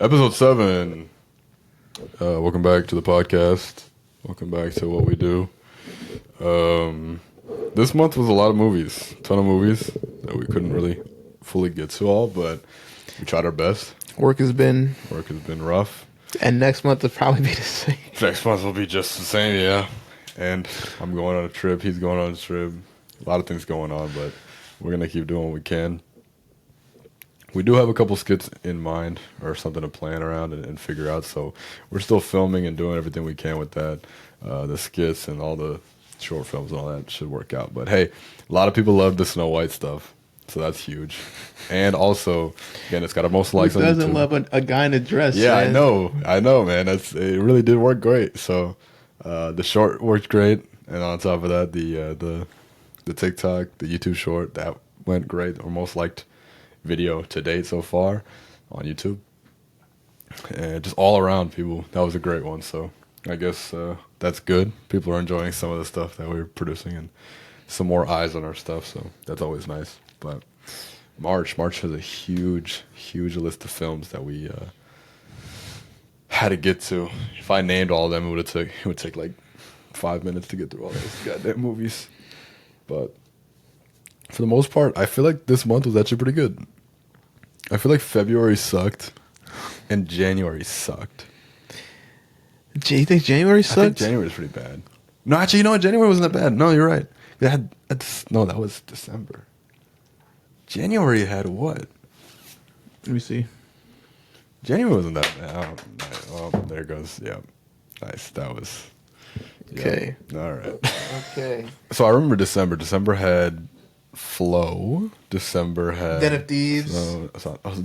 Episode 7. Welcome back to the podcast. Welcome back to what we do. This month was a lot of movies. A ton of movies that we couldn't really fully get to all, but we tried our best. Work has been rough. And next month will probably be the same. Next month will be just the same, yeah. And I'm going on a trip. He's going on a trip. A lot of things going on, but we're going to keep doing what we can. We do have a couple skits in mind or something to plan around and figure out. So we're still filming and doing everything we can with that. The skits and all the short films and all that should work out. But hey, a lot of people love the Snow White stuff. So that's huge. And also, again, it's got our most likes on YouTube. Who doesn't love a guy in a dress? Yeah, man? I know, man. It really did work great. So the short worked great. And on top of that, the TikTok, the YouTube short, that went great. Our most liked video to date so far on YouTube, and just all around people, that was a great one. So I guess that's good. People are enjoying some of the stuff that we're producing and some more eyes on our stuff, so that's always nice. But March has a huge list of films that we had to get to. If I named all of them, it would take like 5 minutes to get through all those goddamn movies. But for the most part, I feel like this month was actually pretty good. I feel like February sucked and January sucked. You think January sucked? I think January was pretty bad. No, actually, you know what? January wasn't that bad. No, you're right. No, that was December. January had what? Let me see. January wasn't that bad. Oh, there it goes. Yeah. Nice. That was... Okay. Yeah. All right. Okay. So I remember December. December had Flow. December had Den of Thieves.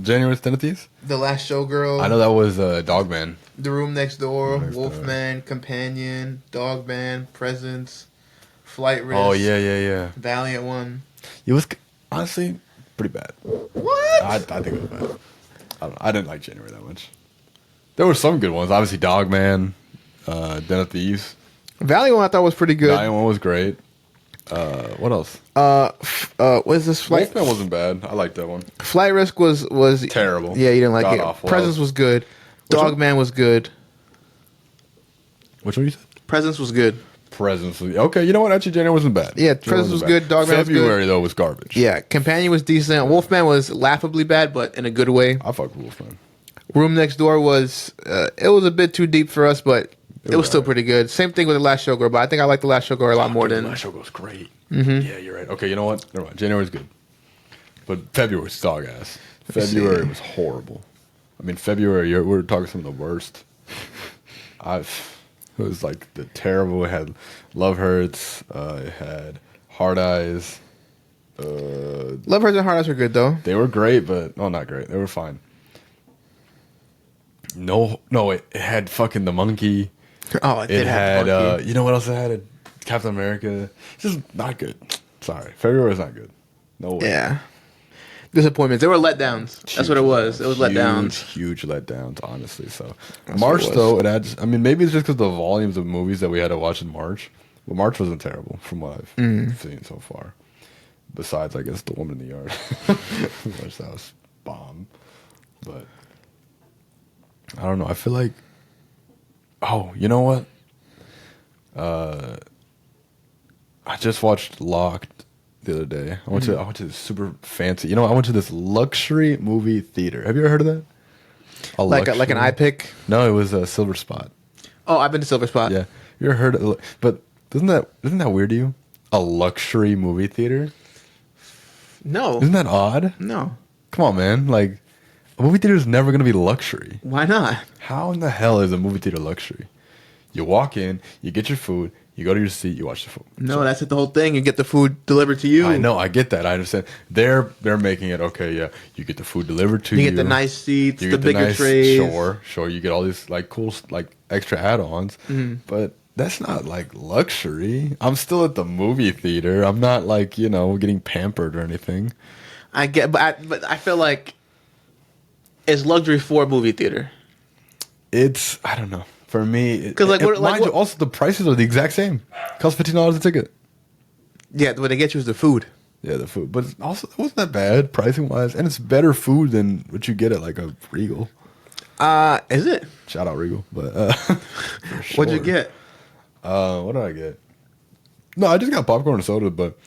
January was Den of Thieves? The Last Showgirl. I know that was Dogman. The Room Next Door. Next Wolfman. Companion. Dogman. Presence. Flight Risk. Oh, yeah. Valiant One. It was honestly pretty bad. What? I think it was bad. I don't know. I didn't like January that much. There were some good ones. Obviously, Dogman, Den of Thieves. Valiant One I thought was pretty good. Valiant One was great. What else? What is this? Wolfman wasn't bad. I liked that one. Flight Risk was terrible. Yeah, you didn't like God it. awful. Presence was good. Dogman was good. Which one you said? Presence was good. Presence was okay. You know what? Actually, January wasn't bad. Yeah, Presence was good. Dogman was good. February though was garbage. Yeah, Companion was decent. Wolfman was laughably bad, but in a good way. I fucked with Wolfman. Room Next Door was it was a bit too deep for us, but it was still pretty good. Same thing with The Last Showgirl, but I think I like The Last Showgirl a lot more than... The Last Showgirl was great. Mm-hmm. Yeah, you're right. Okay, you know what? Never mind. January's good. But February was dog ass. February was horrible. I mean, February, we're talking some of the worst. It was like the terrible. It had Love Hurts. It had Hard Eyes. Love Hurts and Hard Eyes were good, though. They were great, but... No, not great. They were fine. No, it had fucking The Monkey. Oh, it had you know what else it had? Captain America. It's just not good. Sorry. February was not good. No way. Yeah. Disappointments. They were letdowns. That's what it was. It was letdowns. Huge letdowns, honestly. So March though, it had maybe it's just because the volumes of movies that we had to watch in March. But March wasn't terrible from what I've seen so far. Besides, I guess, The Woman in the Yard. Which that was bomb. But I don't know. I feel like you know what? I just watched Locked the other day. I went to this super fancy. I went to this luxury movie theater. Have you ever heard of that? Like an iPick? No, it was a Silver Spot. Oh, I've been to Silver Spot. Yeah, you ever heard of it? But isn't that weird to you? A luxury movie theater? No. Isn't that odd? No. Come on, man. Like, a movie theater is never going to be luxury. Why not? How in the hell is a movie theater luxury? You walk in, you get your food, you go to your seat, you watch the food. No, that's it. The whole thing. You get the food delivered to you. I know, I get that. I understand. They're making it okay. Yeah, you get the food delivered to you. You get the nice seats, you the get bigger nice, trays. Sure. You get all these like cool like extra add-ons, but that's not like luxury. I'm still at the movie theater. I'm not like getting pampered or anything. I get, but I feel like it's luxury for a movie theater. It's I don't know. For me, because also the prices are the exact same. It costs $15 a ticket. Yeah, what they get you is the food. Yeah, the food, but also it wasn't that bad pricing wise, and it's better food than what you get at like a Regal. Is it? Shout out Regal, but What'd you get? What did I get? No, I just got popcorn and soda, but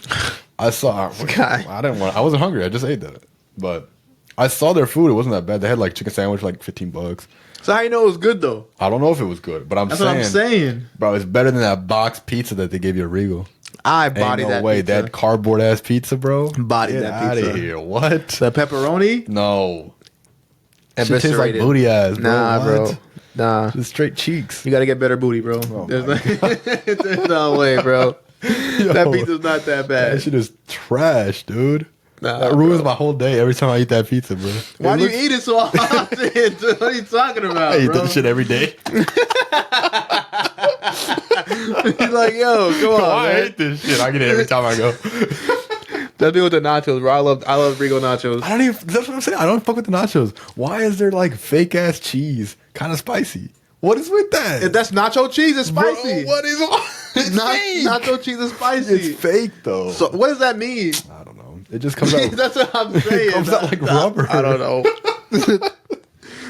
I saw. I didn't want. I wasn't hungry. I just ate that, but I saw their food. It wasn't that bad. They had like chicken sandwich for like $15. So how you know it was good though? I don't know if it was good, but That's what I'm saying, bro. It's better than that box pizza that they gave you at Regal. I bodied Ain't no that way. pizza. That cardboard ass pizza, bro. Bodied Get that out pizza. of here. What? The pepperoni? No. Shit tastes like Eviscerated. booty ass, bro. Nah, What? bro. Nah. Just straight cheeks. You gotta get better booty, bro. Oh There's, my there's no way, bro. Yo, That pizza's not that bad. That shit is trash, dude. Nah, that ruins bro. my whole day every time I eat that pizza, bro. Why do you eat it so often? What are you talking about, I eat bro? that shit every day. He's like, yo, come on, I man. hate this shit. I get it every time I go. That be with the nachos, bro. I love Regal nachos. I don't even. That's what I'm saying. I don't fuck with the nachos. Why is there like fake ass cheese, kind of spicy? What is with that? If that's nacho cheese, it's spicy. Bro, what is? It's fake. Nacho cheese is spicy. It's fake though. So what does that mean? I don't know. It just comes out. That's what I'm saying. It comes out like rubber. I don't know.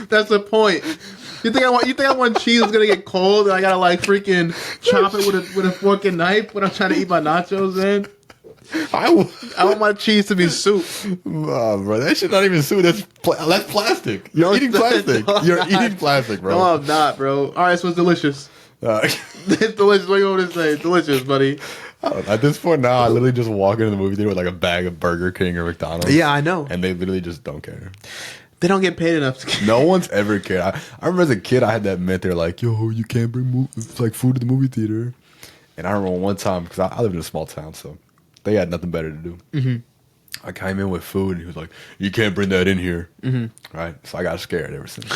That's the point. You think I want cheese that's gonna get cold and I gotta like freaking chop it with a fork and knife when I'm trying to eat my nachos in? I want my cheese to be soup. Nah, bro, that shit not even soup. That's plastic. You're eating plastic. You're eating plastic, bro. No, I'm not, bro. All right, so it's delicious. It's delicious. What do you want me to say? Delicious, buddy. At this point now, I literally just walk into the movie theater with like a bag of Burger King or McDonald's. Yeah, I know. And they literally just don't care. They don't get paid enough to. No one's ever cared. I remember as a kid, I had that myth. They're like, "Yo, you can't bring like food to the movie theater." And I remember one time because I lived in a small town, so they had nothing better to do. Mm-hmm. I came in with food, and he was like, "You can't bring that in here." Mm-hmm. Right? So I got scared ever since.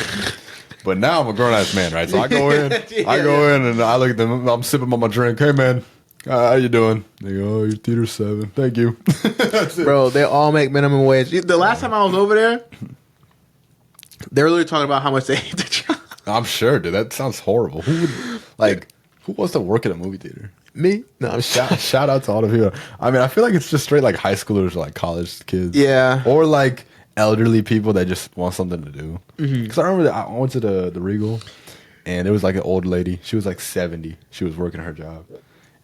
But now I'm a grown ass man, right? So I go in, and I look at them. I'm sipping on my drink. Hey, man, how you doing? They go, "Oh, your theater's 7. Thank you." That's it. Bro, they all make minimum wage. The last time I was over there, they were literally talking about how much they hate the job. I'm sure, dude. That sounds horrible. Who wants to work at a movie theater? Me? No, I'm Shout out to all of you. I mean, I feel like it's just straight like high schoolers or like college kids. Yeah. Or like elderly people that just want something to do. Because I remember that I went to the Regal, and there was like an old lady. She was like 70. She was working her job.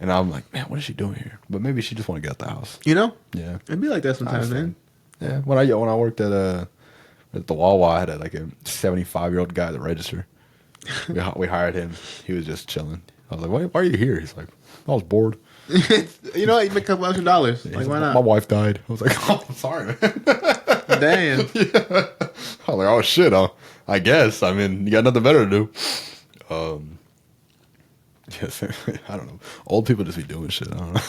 And I'm like, man, what is she doing here? But maybe she just want to get out the house. You know? Yeah. It'd be like that sometimes, man. Yeah. When I worked at the Wawa, I had like a 75-year-old guy at the register. We hired him. He was just chilling. I was like, why are you here? He's like, I was bored. You know what? You make a couple extra dollars. He's Like, why not? My wife died. I was like, oh, I'm sorry, man. Damn. Yeah. I was like, oh shit. I guess. I mean, you got nothing better to do. Yes, I don't know. Old people just be doing shit. I don't know.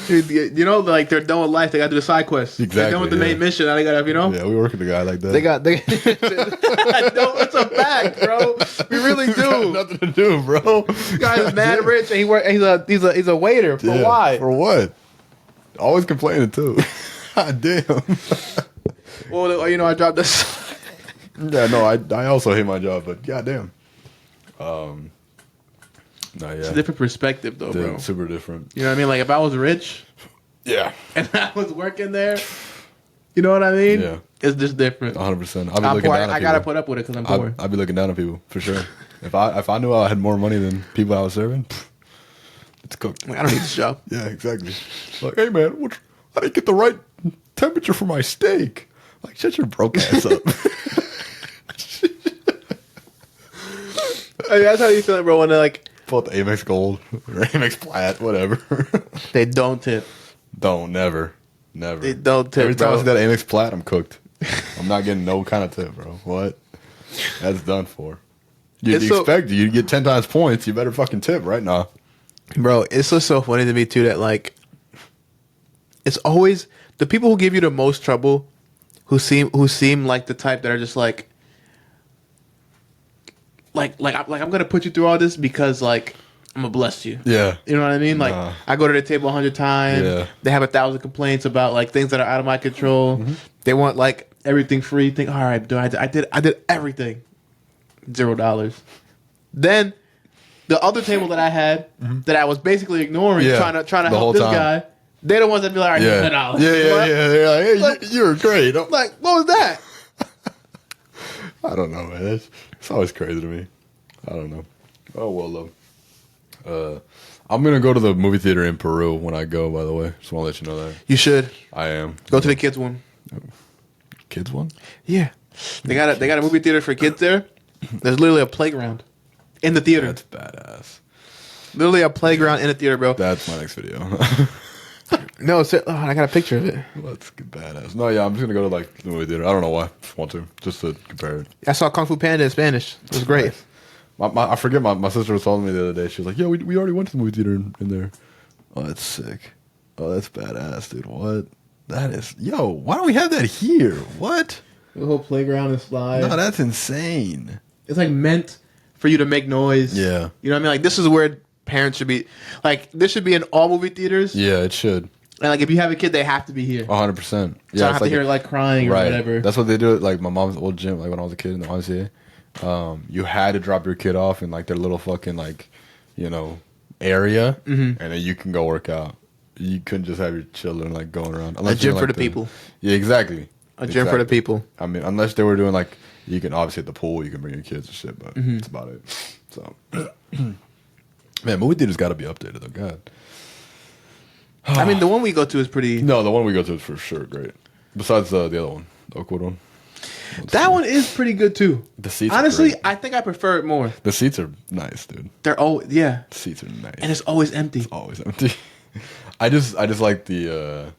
You know, like they're done with life. They got to do the side quests. Exactly. They're done with the main mission. Now they got to, you know? Yeah, we work with a guy like that. No, it's a fact, bro. We really Got do. nothing to do, bro. This guy's mad rich, and he's a waiter. For Yeah, why? For what? Always complaining too. God damn. Well, you know, I dropped this. Yeah, no, I also hate my job, but goddamn. No, yeah. It's a different perspective, though, bro. Super different. You know what I mean? Like, if I was rich Yeah. and I was working there, you know what I mean? Yeah. It's just different. 100%. I'm poor. I gotta put up with it because I'm poor. I'd be looking down on people for sure. If I knew I had more money than people I was serving, it's cooked. Like, I don't need this job. Yeah, exactly. Like, hey man, I didn't get the right temperature for my steak. Like, shut your broke ass up. Hey, that's how you feel, bro. When they're like, Pull out the Amex Gold or Amex Plaid, whatever. they don't tip. Never. They don't tip, Every time bro. I see that Amex Plaid, I'm cooked. I'm not getting no kind of tip, bro. What? That's done for. You expect you get 10 times points. You better fucking tip right now. Bro, it's just so funny to me too that like it's always the people who give you the most trouble who seem like the type that are just like I'm gonna put you through all this because like I'm gonna bless you. Yeah. You know what I mean? Like I go to the table 100 times. Yeah. They have 1,000 complaints about like things that are out of my control. Mm-hmm. They want like everything free. Think, all right, dude, I did everything. $0. Then the other table that I had that I was basically ignoring, trying to help this guy. They're the ones that be like, all right, $10. Yeah. They're like, hey, you're great. Like, what was that? I don't know, man. It's always crazy to me. I don't know. Oh well, I'm gonna go to the movie theater in Peru when I go. By the way, just want to let you know that You should I am. go to the kids one. Kids one. Yeah, they got a movie theater for kids there. There's literally a playground in the theater. That's badass. Literally a playground in the theater, bro. That's my next video. No, I got a picture of it. That's badass. No, yeah, I'm just gonna go to like the movie theater. I don't know why. Just want to, just to compare it. I saw Kung Fu Panda in Spanish. It was great. I forget. My sister was telling me the other day. She was like, "Yeah, we already went to the movie theater in there." Oh, that's sick. Oh, that's badass, dude. What? That is. Yo, why don't we have that here? What? The whole playground and slide. No, that's insane. It's like meant for you to make noise. Yeah. You know what I mean? Like this is where parents should be. Like this should be in all movie theaters. Yeah, it should. And like if you have a kid, they have to be here. 100%. So I Yeah, don't have to hear like crying or whatever. That's what they do at like my mom's old gym. Like when I was a kid in the YMCA, you had to drop your kid off in like their little fucking like, area, and then you can go work out. You couldn't just have your children like going around. A gym for the people. Yeah, exactly. A gym for the people. I mean, unless they were doing like, you can obviously at the pool, you can bring your kids and shit, but that's about it. So, man, movie theaters got to be updated though. God. I mean, the one we go to is pretty. No, the one we go to is for sure great. Besides the other one, the Oakwood one. That one is pretty good too. The seats. Honestly, are great. I think I prefer it more. The seats are nice, dude. They're always The seats are nice, and it's always empty. it's always empty. I just like the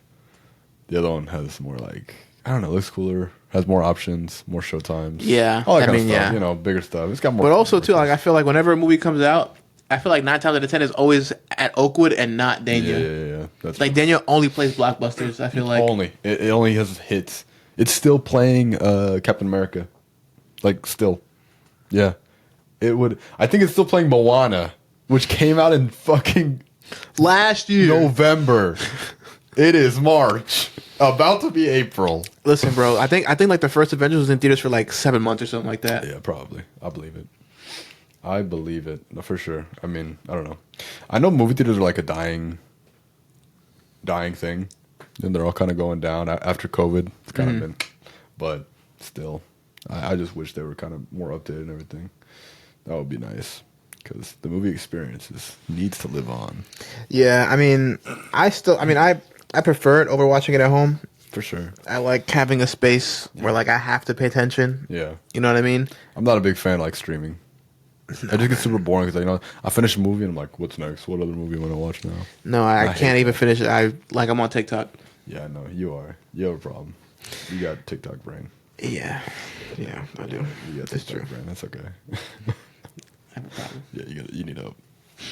other one has more like, I don't know, looks cooler, has more options, more show times. Yeah, all that I kind mean, of stuff. yeah. Bigger stuff. It's got more. But also too, like I feel like whenever a movie comes out, I feel like 9 times out of 10 is always at Oakwood and not Daniel. Yeah. That's Like Daniel only plays blockbusters. I feel like it only has hits. It's still playing Captain America, like still. Yeah, it would. I think it's still playing Moana, which came out in fucking last year. November. It is March, about to be April. Listen, bro. I think like the first Avengers was in theaters for like 7 months or something like that. Yeah, probably. I believe it. No, for sure. I mean, I don't know. I know movie theaters are like a dying thing, and they're all kind of going down after COVID. It's kind of been, but still, I just wish they were kind of more updated and everything. That would be nice because the movie experience needs to live on. Yeah, I mean, I prefer it over watching it at home. For sure. I like having a space where like I have to pay attention. Yeah. You know what I mean? I'm not a big fan of like streaming. I just get super boring because I finish a movie and I'm like, what's next? What other movie am I gonna watch now? No, I can't even finish it. I'm on TikTok. Yeah, I know you are. You have a problem. You got TikTok brain. Yeah, I do. You got That's TikTok true. brain. That's okay. I have a problem. Yeah, you need help.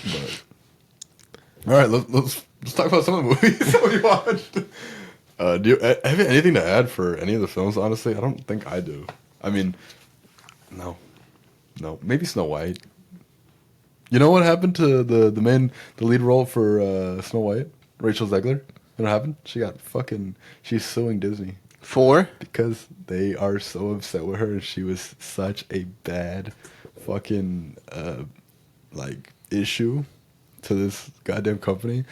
But all right, let's talk about some of the movies that we watched. Do you have anything to add for any of the films? Honestly, I don't think I do. I mean, no, maybe Snow White. You know what happened to the lead role for Snow White? Rachel Zegler. You know what happened? She's suing Disney. For? Because they are so upset with her and she was such a bad fucking issue to this goddamn company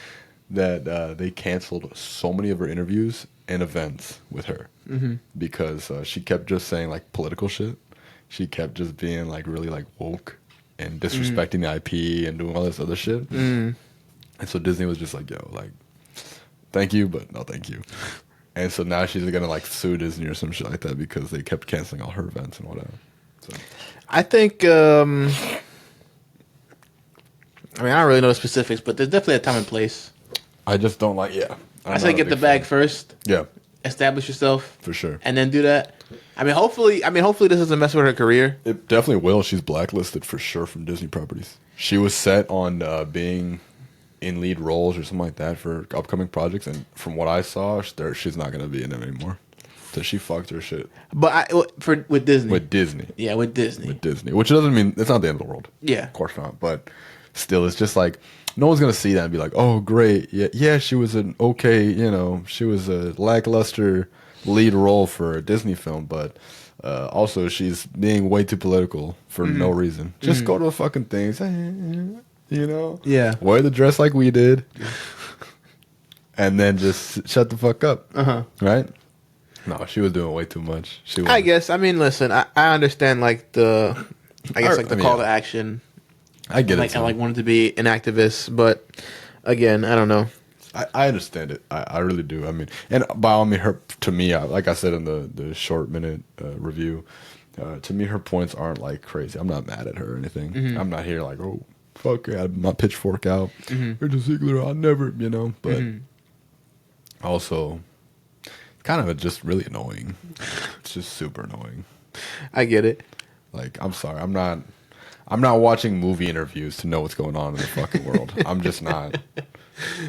that they canceled so many of her interviews and events with her because she kept just saying like political shit. She kept just being like really like woke and disrespecting the IP and doing all this other shit. And so Disney was just like, yo, like, thank you, but no thank you. And so now she's gonna like sue Disney or some shit like that because they kept canceling all her events and whatever. So I think. I mean, I don't really know the specifics, but there's definitely a time and place. I just don't like. Yeah, I say get the bag first. Yeah, establish yourself for sure, and then do that. I mean, hopefully this doesn't mess with her career. It definitely will. She's blacklisted for sure from Disney properties. She was set on being in lead roles or something like that for upcoming projects, and from what I saw, she's not going to be in them anymore. So she fucked her shit. But with Disney. With Disney. Yeah, with Disney. With Disney, which doesn't mean it's not the end of the world. Yeah, of course not. But still, it's just like no one's going to see that and be like, "Oh, great, yeah, she was an okay, she was a lackluster lead role for a Disney film, but." Also, she's being way too political for no reason. Just go to the fucking things, Yeah. Wear the dress like we did, and then just shut the fuck up. Right? No, she was doing way too much. She was. I guess. I mean, listen, I understand like the, I guess like the call to action. I get like, it. Too. I like wanted to be an activist, but again, I don't know. I understand it. I really do. I mean, and by all means, her to me, like I said in the short minute review, to me, her points aren't like crazy. I'm not mad at her or anything. Mm-hmm. I'm not here like, oh, fuck, I had my pitchfork out. Mm-hmm. Richard Ziegler, I'll never, But Mm-hmm. also, kind of just really annoying. It's just super annoying. I get it. Like, I'm sorry, I'm not watching movie interviews to know what's going on in the fucking world. I'm just not.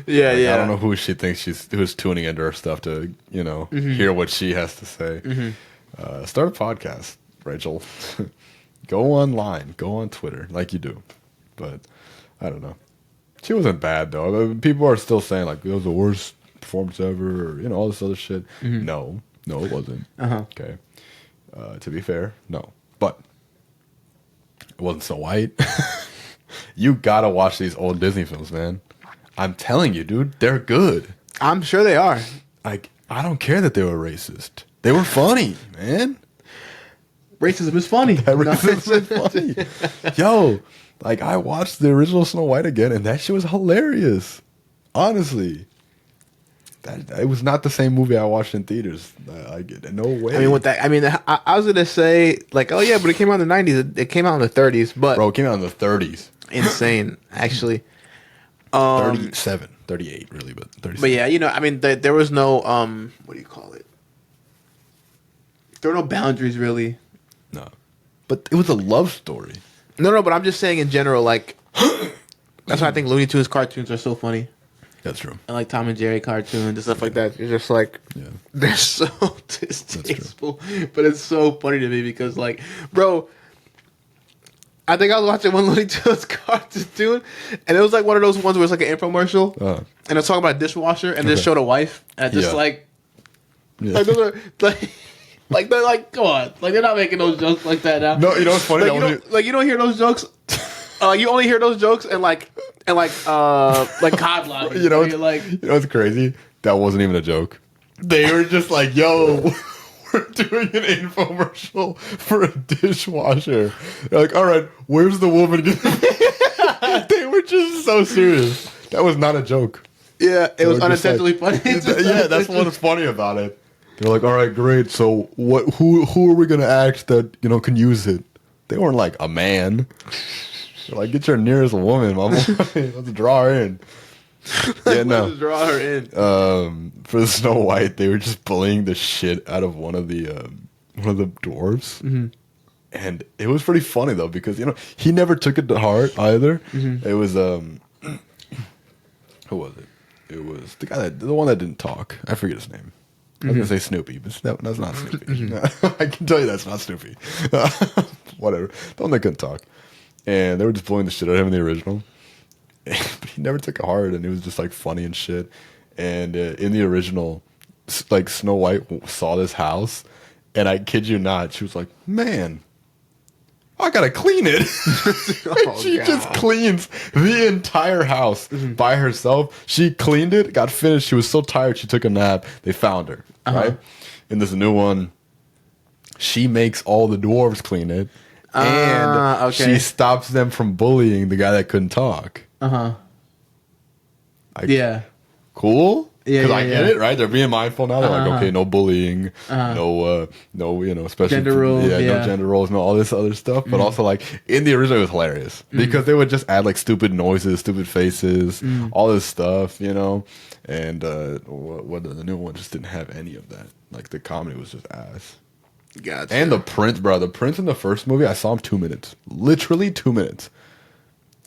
Yeah, Like, yeah. I don't know who she thinks who's tuning into her stuff to, hear what she has to say. Mm-hmm. Start a podcast, Rachel. Go online, go on Twitter, like you do. But I don't know. She wasn't bad though. I mean, people are still saying like it was the worst performance ever, or all this other shit. Mm-hmm. No, it wasn't. Uh-huh. Okay. To be fair, no, but it wasn't Snow White. You gotta watch these old Disney films, man. I'm telling you, dude, they're good. I'm sure they are. Like, I don't care that they were racist. They were funny, man. Racism is funny. Racism is funny. Yo, like, I watched the original Snow White again, and that shit was hilarious. Honestly. It was not the same movie I watched in theaters. I get it. No way. I mean, with that, I was gonna say like, oh yeah, but it came out in the '90s. It came out in the '30s, but Bro, it came out in the 30s. insane, actually. 37, 38, really, but 37. But yeah, there was no what do you call it? There were no boundaries really. No. But it was a love story. No, but I'm just saying in general, like that's why I think Looney Tunes cartoons are so funny. That's true. And like Tom and Jerry cartoons and stuff like that. It's just like they're so distasteful, but it's so funny to me because like, bro, I think I was watching one Looney Tunes cartoon, and it was like one of those ones where it's like an infomercial, and it's talking about a dishwasher, and they just showed a wife, and just like those are like they're like, come on, like they're not making those jokes like that now. No, you know what's funny? Like you don't hear those jokes. You only hear those jokes and like COD lobby. You know what's crazy? That wasn't even a joke. They were just like, yo, we're doing an infomercial for a dishwasher. They're like, all right, where's the woman? They were just so serious. That was not a joke. Yeah, it was unintentionally funny. Yeah, that's what's funny about it. They're like, all right, great. So who are we gonna act that can use it? They weren't like a man. They're like, get your nearest woman, mama. Let's draw her in. Yeah, no. Let's draw her in. For the Snow White, they were just bullying the shit out of one of the dwarves, and it was pretty funny though because he never took it to heart either. It was who was it? It was the one that didn't talk. I forget his name. I was gonna say Snoopy, but that's not Snoopy. I can tell you that's not Snoopy. Whatever. The one that couldn't talk. And they were just blowing the shit out of him in the original. But he never took it hard, and it was just like funny and shit. And in the original, like Snow White saw this house, and I kid you not, she was like, "Man, I gotta clean it." And she just cleans the entire house by herself. She cleaned it, got finished. She was so tired, she took a nap. They found her. Right? In this new one, she makes all the dwarves clean it. And she stops them from bullying the guy that couldn't talk. Yeah. Cool? Yeah, Because I get it, right? They're being mindful now. They're like, okay, no bullying, no, especially gender roles, no gender roles, no all this other stuff. But also, like in the original, it was hilarious because they would just add like stupid noises, stupid faces, all this stuff, And what the new one just didn't have any of that. Like the comedy was just ass. Gotcha. And the Prince, bro. The Prince in the first movie, I saw him 2 minutes. Literally 2 minutes.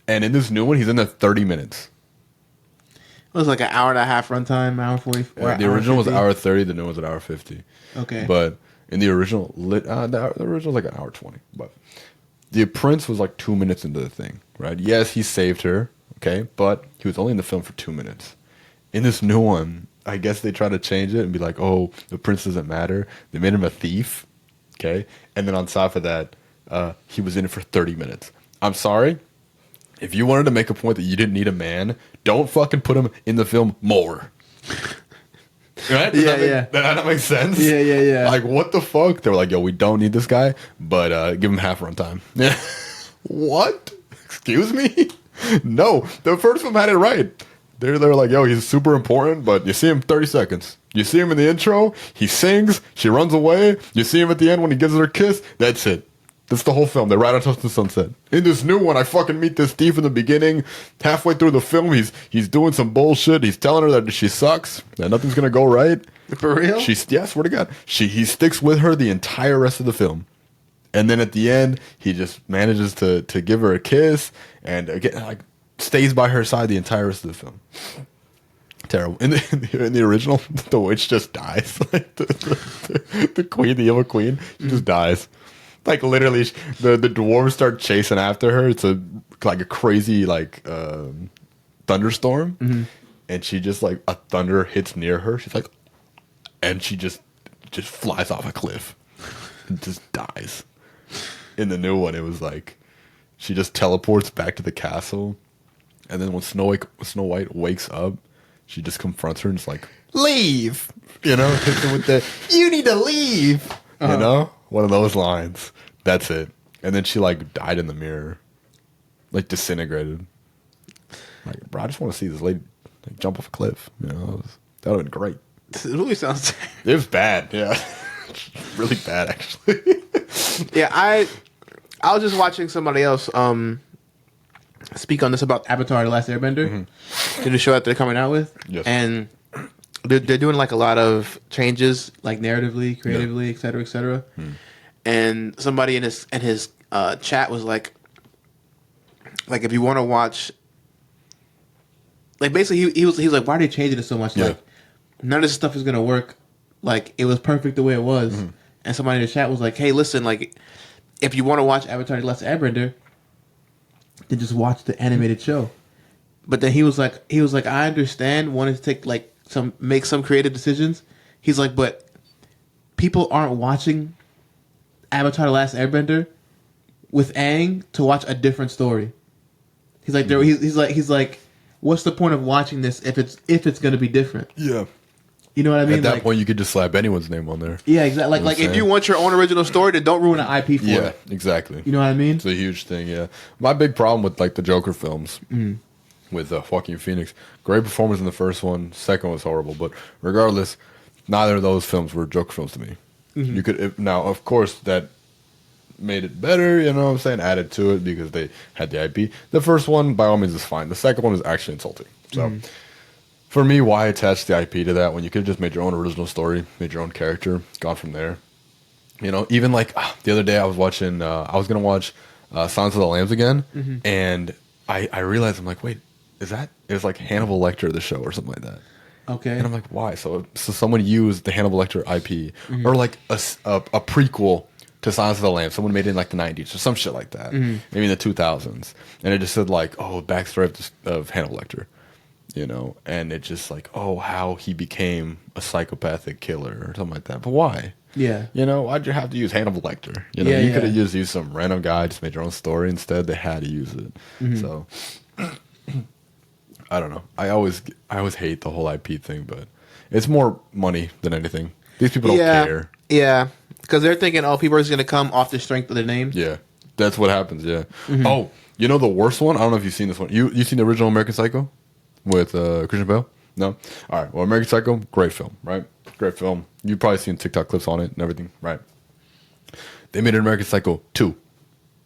And in this new one, he's in there 30 minutes. It was like an hour and a half runtime, hour 40. Yeah, the original was hour 30, the new one's an hour 50. Okay. But in the original, the original was like an hour 20. But the Prince was like 2 minutes into the thing, right? Yes, he saved her, okay? But he was only in the film for 2 minutes. In this new one, I guess they tried to change it and be like, oh, the Prince doesn't matter. They made him a thief. Okay, and then on top of that, he was in it for 30 minutes. I'm sorry. If you wanted to make a point that you didn't need a man, don't fucking put him in the film more. Right? Yeah, Does that make sense? Yeah. Like, what the fuck? They were like, yo, we don't need this guy, but give him half runtime. Yeah. What? Excuse me? No, the first film had it right. They're like, yo, he's super important, but you see him 30 seconds. You see him in the intro, he sings, she runs away. You see him at the end when he gives her a kiss. That's it. That's the whole film. They ride on to the sunset. In this new one, I fucking meet this thief in the beginning. Halfway through the film, he's doing some bullshit. He's telling her that she sucks, that nothing's gonna go right. For real? Yeah, swear to God. He sticks with her the entire rest of the film. And then at the end, he just manages to give her a kiss and again, like, stays by her side the entire rest of the film. Terrible. In the original, the witch just dies. Like the queen, the evil queen, she just dies. Like literally, the dwarves start chasing after her. It's like a crazy thunderstorm, and she just like a thunder hits near her. She's like, and she just flies off a cliff and just dies. In the new one, it was like she just teleports back to the castle, and then when Snow White wakes up, she just confronts her and is like, "Leave," hits her with the "You need to leave," one of those lines. That's it. And then she like died in the mirror, like disintegrated. Like, bro, I just want to see this lady like, jump off a cliff. That would have been great. It really sounds. It was bad. Yeah, really bad actually. Yeah, I was just watching somebody else speak on this about Avatar: The Last Airbender, to the show that they're coming out with, Yes. and they're doing like a lot of changes, like narratively, creatively, et cetera, and somebody in his chat was like if you want to watch, like basically he was like, why are they changing it so much? Yeah. Like none of this stuff is gonna work. Like it was perfect the way it was. And somebody in the chat was like, hey, listen, like if you want to watch Avatar: The Last Airbender, then just watch the animated show. But then he was like, I understand wanting to take make some creative decisions. He's like, but people aren't watching Avatar: The Last Airbender with Aang to watch a different story. He's like, he's like, what's the point of watching this if it's going to be different? Yeah. You know what I mean? At that point, you could just slap anyone's name on there. Yeah, exactly. Like if you want your own original story, then don't ruin an IP for it. Yeah, exactly. You know what I mean? It's a huge thing. Yeah, my big problem with like the Joker films with Joaquin Phoenix, great performance in the first one. Second was horrible, but regardless, neither of those films were Joker films to me. You could now, of course, that made it better. You know what I'm saying? Added to it because they had the IP. The first one, by all means, is fine. The second one is actually insulting. So. For me, why attach the IP to that when you could have just made your own original story, made your own character, gone from there? Even like the other day I was watching, I was going to watch Silence of the Lambs again, and I realized, I'm like, wait, it was like Hannibal Lecter, the show, or something like that. Okay. And I'm like, why? So someone used the Hannibal Lecter IP, or like a prequel to Silence of the Lambs. Someone made it in like the 90s or some shit like that, maybe in the 2000s. And it just said like, oh, backstory of Hannibal Lecter. And it's just like, oh, how he became a psychopathic killer or something like that. But why? Yeah. Why'd you have to use Hannibal Lecter? You could have used some random guy, just made your own story. Instead, they had to use it. So, I don't know. I always hate the whole IP thing, but it's more money than anything. These people don't care. Yeah. Because they're thinking, oh, people are just going to come off the strength of their name. Yeah. That's what happens, yeah. Oh, the worst one? I don't know if you've seen this one. You seen the original American Psycho? With Christian Bale? No? All right. Well, American Psycho, great film, right? Great film. You've probably seen TikTok clips on it and everything, right? They made an American Psycho 2.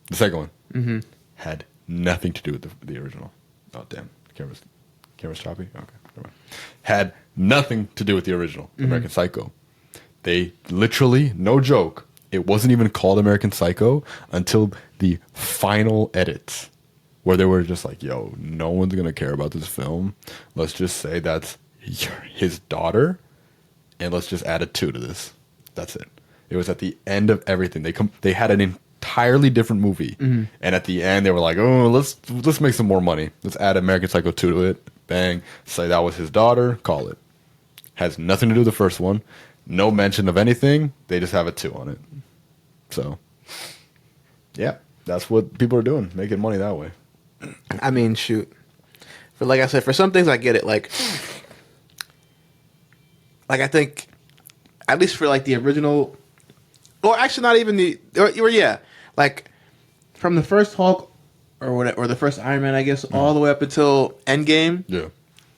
The second one. Had nothing to do with the original. Oh, damn. Camera's choppy? Okay. Never mind. Had nothing to do with the original, American Psycho. They literally, no joke, it wasn't even called American Psycho until the final edits. Where they were just like, yo, no one's going to care about this film. Let's just say that's his daughter, and let's just add a 2 to this. That's it. It was at the end of everything. They had an entirely different movie. And at the end, they were like, oh, let's make some more money. Let's add American Psycho 2 to it. Bang. Say that was his daughter. Call it. Has nothing to do with the first one. No mention of anything. They just have a 2 on it. So, yeah, that's what people are doing. Making money that way. I mean, shoot. But like I said, for some things I get it. Like, like I think, at least for like the original, or actually not even or yeah, like from the first Hulk or whatever, or the first Iron Man, I guess, all the way up until Endgame. Yeah,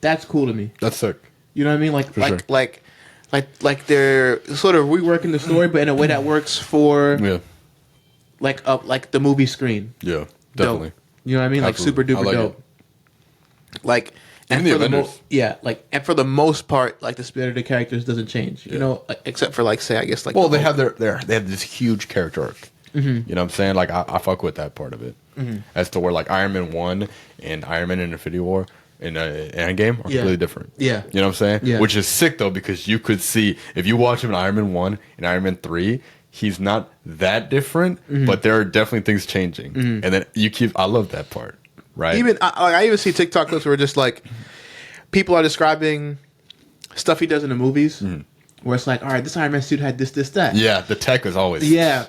That's cool to me. that's sick. You know what I mean? Like For sure. like they're sort of reworking the story, but in a way that works for Yeah, like the movie screen. yeah, definitely. Dope. You know what I mean? Like super Absolutely. I duper like dope. it. Like Even and the for the Avengers. and for the most part, like the spirit of the characters doesn't change. You know, except for like say I guess like Well, the they Hulk. have they have this huge character arc. You know what I'm saying? Like I fuck with that part of it. As to where like Iron Man 1 and Iron Man in Infinity War in Endgame are completely different. Yeah. You know what I'm saying? Yeah. Which is sick though because you could see if you watch him in Iron Man 1 and Iron Man 3, he's not that different, but there are definitely things changing. And then I love that part. Right? Even I even see TikTok clips where just like people are describing stuff he does in the movies, where it's like, all right, this Iron Man suit had this, that. Yeah, the tech is always Yeah.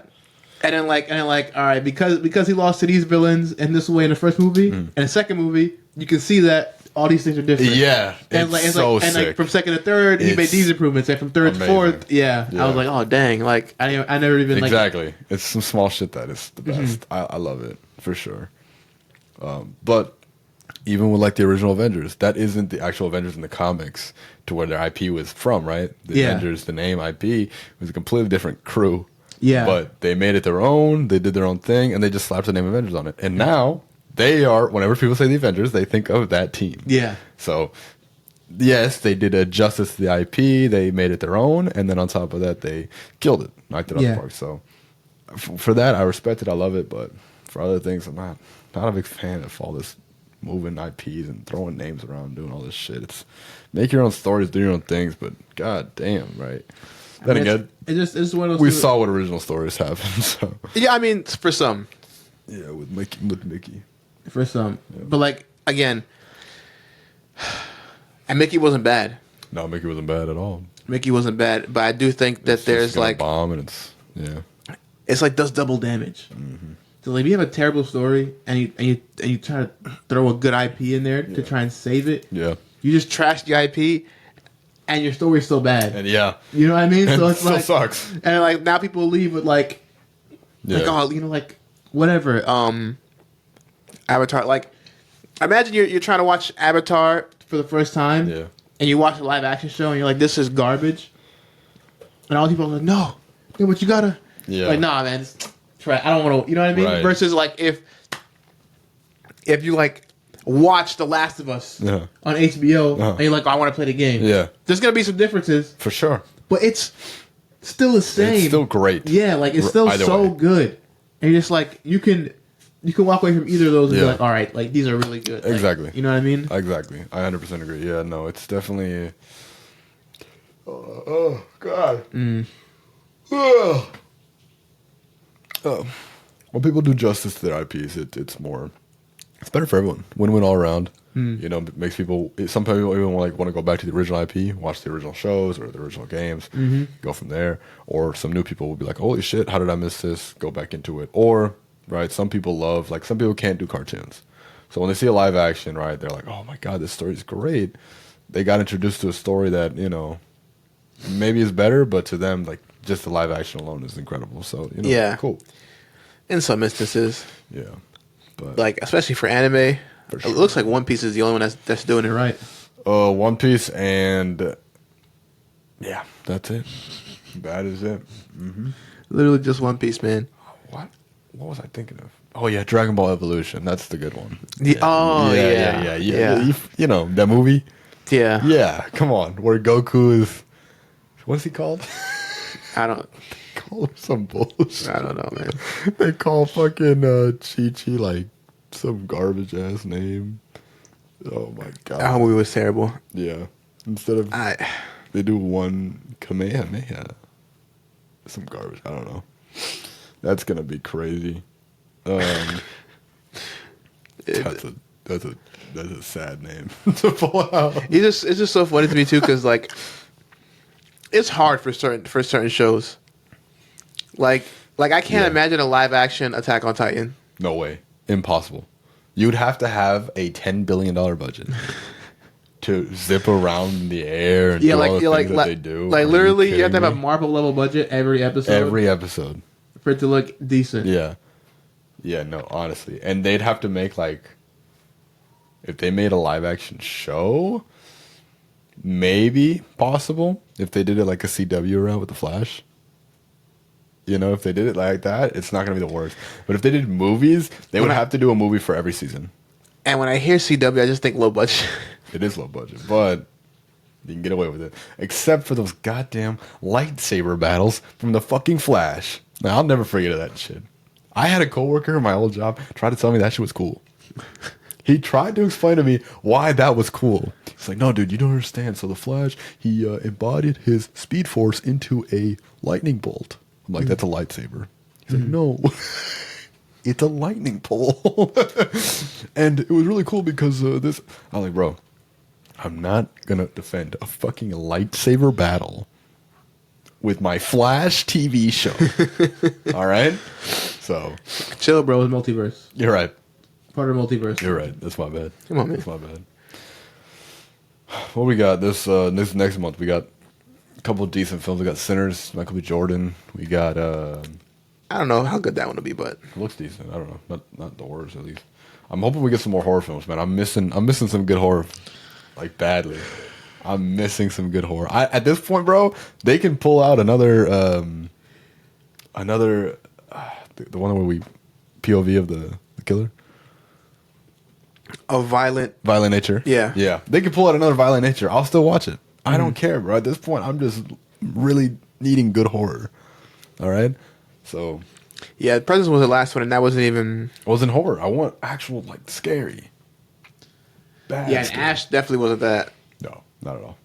And then like, all right, because he lost to these villains in this way in the first movie, and the second movie, you can see that all these things are different. Yeah, and it's so and sick. like from second to third, he made It's these improvements, and from third to amazing. fourth, yeah, I was like, oh dang, like I never even like Exactly. It's some small shit that is the best. I love it for sure. But even with like the original Avengers, that isn't the actual Avengers in the comics to where their IP was from, right? The Avengers, the name IP was a completely different crew. Yeah. But they made it their own, they did their own thing, and they just slapped the name Avengers on it. And now they are, whenever people say the Avengers, they think of that team. Yeah. So yes, they did a justice to the IP, they made it their own, and then on top of that they killed it, knocked it out of the park. So for that I respect it, I love it, but for other things I'm not a big fan of all this moving IPs and throwing names around, doing all this shit. It's make your own stories, do your own things, but god damn, right? Then again, it's just one of those we things- saw what original stories happen. So Yeah, I mean, for some. yeah, with Mickey. For some. But like again, and Mickey wasn't bad. No, Mickey wasn't bad at all. Mickey wasn't bad, but I do think that It's there's just gonna like bomb and it's like does double damage. So like if you have a terrible story and you try to throw a good IP in there to try and save it, yeah, you just trash the IP and your story's still bad. and yeah, You know what I mean? So it it's still like sucks. and like now people leave with like Yeah. oh, you know, like whatever. Avatar, like imagine you're trying to watch Avatar for the first time. Yeah. And you watch a live action show and you're like, this is garbage. And all the people are like, no, but you gotta Yeah. like, nah, man, try. I don't want to, you know what I mean? Right. Versus like if you like watch The Last of Us Yeah. on HBO and you're like, oh, I want to play the game. Yeah. There's gonna be some differences, For sure. but it's still the same. It's still great. Yeah, like it's still Either so way. good. And you're just like you can walk away from either of those and be Yeah. like, all right, like these are really good. Like, Exactly. you know what I mean? Exactly. I 100% agree. Yeah, no, it's definitely. Oh God. Oh. When people do justice to their IPs, it's more. It's better for everyone. Win-win all around. You know, it makes people. Some people even want to go back to the original IP, watch the original shows or the original games, go from there. Or some new people will be like, "Holy shit, how did I miss this?" Go back into it. Or right, some people love some people can't do cartoons, so when they see a live action, right, they're like, "Oh my god, this story is great." They got introduced to a story that maybe is better, but to them, like just the live action alone is incredible. So Yeah. cool. In some instances, Yeah, but like especially for anime, For sure. it looks like One Piece is the only one that's doing it right. One Piece and yeah, that's it. That is it. Literally just One Piece, man. What was I thinking of? Oh yeah, Dragon Ball Evolution. That's the good one. Oh yeah. You know that movie? Yeah. Yeah, come on. Where Goku is, what's he called? I don't Call him some bullshit. know, man. They call fucking Chi-Chi like some garbage ass name. Oh my god. That movie was terrible. Yeah. Instead of they do one Kamehameha. Some garbage. I don't know. That's gonna be crazy. That's a sad name to pull out. It's just so funny to me too, because like it's hard for certain shows. Like I can't imagine a live action Attack on Titan. No way. Impossible. You'd have to have a $10 billion budget to zip around in the air and Yeah, do like all the yeah, things like that they do. like Are literally, you have to kidding have a me? Marvel level budget every episode Every episode. for it to look decent. Yeah. Yeah, no, honestly. And they'd have to make like if they made a live action show, maybe possible. If they did it like a CW route with the Flash. You know, if they did it like that, it's not gonna be the worst. But if they did movies, they would have to do a movie for every season. And when I hear CW, I just think low budget. It is low budget, but you can get away with it. Except for those goddamn lightsaber battles from the fucking Flash. Now, I'll never forget that shit. I had a coworker in my old job try to tell me that shit was cool. He tried to explain to me why that was cool. He's like, no, dude, you don't understand. So the Flash, he embodied his speed force into a lightning bolt. I'm like, that's a lightsaber. He's like, no, it's a lightning pole. And it was really cool because this. I'm like, bro, I'm not going to defend a fucking lightsaber battle with my Flash TV show. All right? So. Chill, bro. It's multiverse. You're right. Part of multiverse. You're right. That's my bad. Come on, man. That's my bad. What we got this next month? We got a couple of decent films. We got Sinners, Michael B. Jordan. We got I don't know how good that one will be, but it looks decent. I don't know. Not the worst at least. I'm hoping we get some more horror films, man. I'm missing some good horror, like badly. I'm missing some good horror. At this point, bro, they can pull out another the one where we POV of the killer. a violent. Violent Nature. Yeah. Yeah. They could pull out another Violent Nature. I'll still watch it. I don't care, bro. At this point, I'm just really needing good horror. All right? So. Yeah, Presence was the last one, and that wasn't even. It wasn't horror. I want actual, like, scary. Bad Yeah, and scary. Ash definitely wasn't that. No, not at all.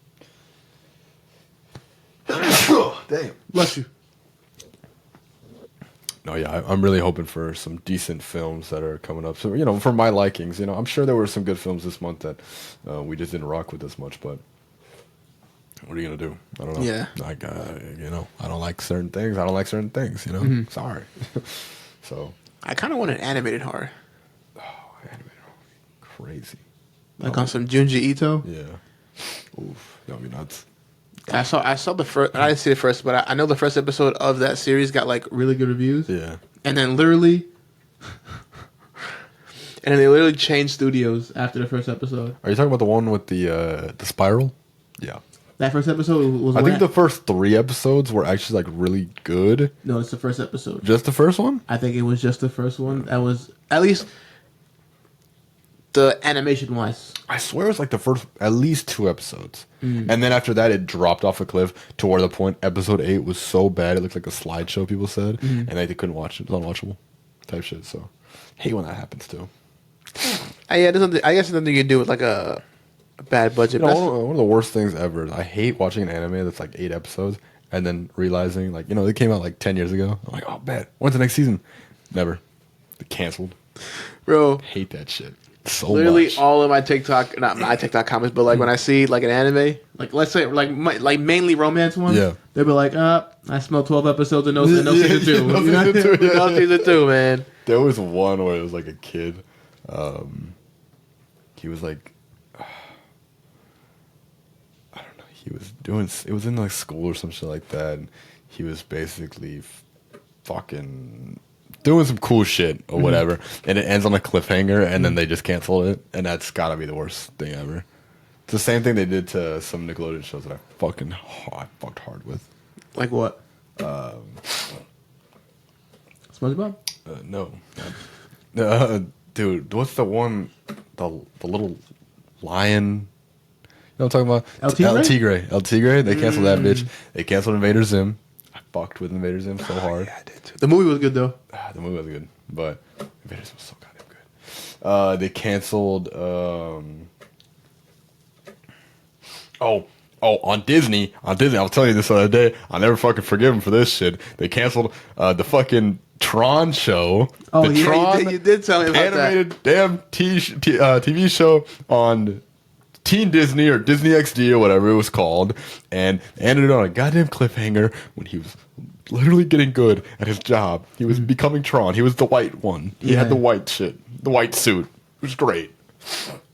Damn. Bless you. No, yeah, I'm really hoping for some decent films that are coming up. So, for my likings, I'm sure there were some good films this month that we just didn't rock with as much, but what are you going to do? I don't know. Yeah. Like, I don't like certain things. I don't like certain things, Sorry. So. I kind of want an animated horror. Oh, animated horror. Crazy. Like on some Junji Ito. Yeah. Oof. That would be nuts. I saw the first. I didn't see the first, but I know the first episode of that series got like really good reviews. Yeah. And then literally, they literally changed studios after the first episode. Are you talking about the one with the spiral? Yeah. That first episode was. I think the first 3 episodes were actually like really good. No, it's the first episode. Just the first one? I think it was just the first one. That was at least the animation wise. I swear it was like the first at least 2 episodes. And then after that it dropped off a cliff to where the point episode 8 was so bad it looked like a slideshow, people said. And they couldn't watch it. It was unwatchable type shit. So hate when that happens too. Yeah, I guess it's nothing you can do with like a bad budget. One of the worst things ever is I hate watching an anime that's like 8 episodes and then realizing like, they came out like 10 years ago. I'm like, oh, bet. When's the next season? Never. They canceled. Bro, Hate that shit. So literally much. all of my TikTok, not my TikTok comments, but like when I see like an anime, like let's say like mainly romance ones, Yeah. they'll be like, I smell 12 episodes and no season 2. No You know? season 2, yeah. No season 2, man. There was one where it was like a kid. He was like, I don't know. He was doing. It was in like school or some shit like that. And he was basically fucking doing some cool shit or whatever, and it ends on a cliffhanger, and then they just canceled it, and that's gotta be the worst thing ever. It's the same thing they did to some Nickelodeon shows that I fucked hard with. Like what? SpongeBob? No. Dude, what's the one, the little lion? You know what I'm talking about? El Tigre? El Tigre. They canceled that bitch. They canceled Invader Zim. I fucked with Invader Zim so hard. Yeah, I did too. The movie was good though. The movie was good, but Invader Zim was so goddamn good. They canceled. On Disney. I was telling you this the other day. I'll never fucking forgive them for this shit. They canceled the fucking Tron show. Oh, the yeah, Tron you did tell me about animated damn TV show on Teen Disney or Disney XD or whatever it was called, and ended on a goddamn cliffhanger when he was literally getting good at his job. He was becoming Tron. He was the white one. He had the white shit, the white suit. It was great.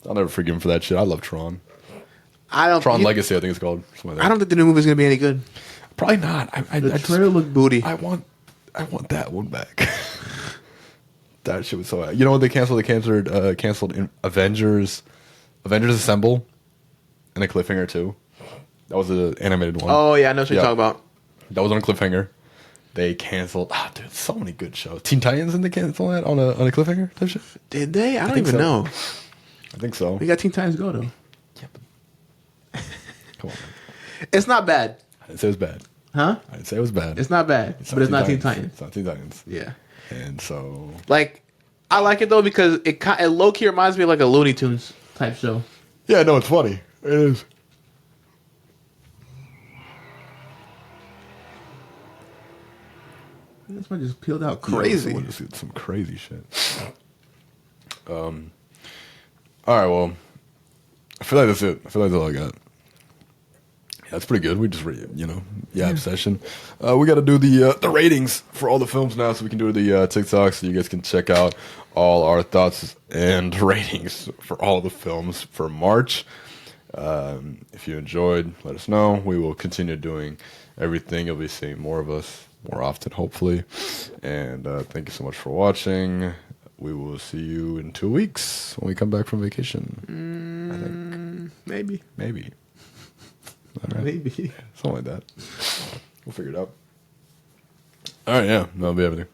I'll never forgive him for that shit. I love Tron. I don't. Tron Legacy, I think it's called. Something like that. I don't think the new movie's gonna be any good. Probably not. The trailer looked booty. I want that one back. That shit was so. You know what they canceled? They canceled Avengers Assemble, and a cliffhanger too. That was an animated one. Oh yeah, I know what you're talking about. That was on a cliffhanger. They canceled. Ah, dude, so many good shows. Teen Titans, and they cancel that on a cliffhanger type shit. Did they? I don't think even so. know. I think so. We got Teen Titans Go though. Yeah, but come on, man. It's not bad, I didn't say it was bad. huh? I didn't say it was bad. It's not bad, but it's not Teen Titans. It's not Teen Titans. Yeah, And so, like I like it though because it low key reminds me of like a Looney Tunes type show. yeah, no, it's funny. It is. This one just peeled out crazy. Yeah, just some crazy shit. All right, well, I feel like that's it. I feel like that's all I got. Yeah, that's pretty good. We just session. We got to do the ratings for all the films now, so we can do the TikTok, so you guys can check out all our thoughts and ratings for all the films for March. If you enjoyed, let us know. We will continue doing everything. You'll be seeing more of us more often, hopefully. And thank you so much for watching. We will see you in 2 weeks when we come back from vacation. I think. Maybe. All right. Maybe. Something like that. We'll figure it out. All right, yeah. That'll be everything.